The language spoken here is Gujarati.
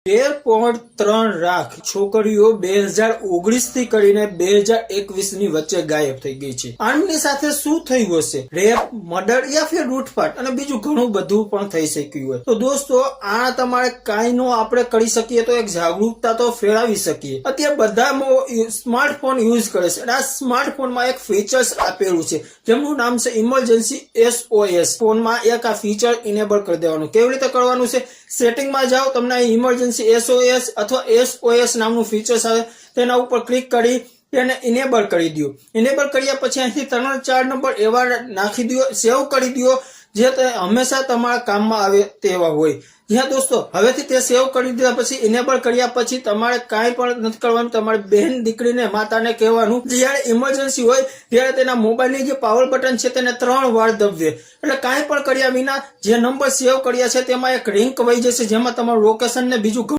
13.3 લાખ છોકરીઓ 2019 થી કરીને 2021 ની વચ્ચે ગાયબ થઈ ગઈ છે। આની સાથે શું થયું હશે? રેપ, મર્ડર યા ફિર લૂંટફાટ અને બીજું ઘણું બધું પણ થઈ શક્યું હોય। તો દોસ્તો આ તમારે કાંઈ નો આપણે કરી શકીએ તો એક જાગૃતતા તો ફેલાવી શકીએ। અત્યારે બધા સ્માર્ટફોન યુઝ કરે છે અને આ સ્માર્ટફોનમાં એક ફીચર્સ આપેલું છે જેમનું નામ છે ઇમરજન્સી SOS। ફોનમાં એક આ ફીચર ઇનેબલ કરી દેવાનું। કેવી રીતે કરવાનું છે? સેટિંગમાં જાઓ, તમને ઇમરજન્સી SOS અથવા SOS નામનું ફીચર્સ આવે તેના ઉપર ક્લિક કરી તેને ઇનેબલ કરી દો। ઇનેબલ કર્યા પછી અહીંથી 3-4 નંબર એવા નાખી દો, સેવ કરી દો જે હંમેશા તમારા કામમાં આવે તેવા હોય। જ્યાં દોસ્તો હવેથી તે સેવ કરી દીધા પછી ઇનેબલ કર્યા પછી તમારે કાંઈ પણ નથી કરવાનું। તમારી બહેન, દીકરીને, માતાને કહેવાનું જ્યારે ઇમરજન્સી હોય ત્યારે તેના મોબાઈલની જે પાવર બટન છે તેને 3 વાર દબવે, એટલે કાંઈ પણ કર્યા વિના જે નંબર સેવ કર્યા છે તેમાં એક લિંક વહી જશે જેમાં તમારું લોકેશન ને બીજું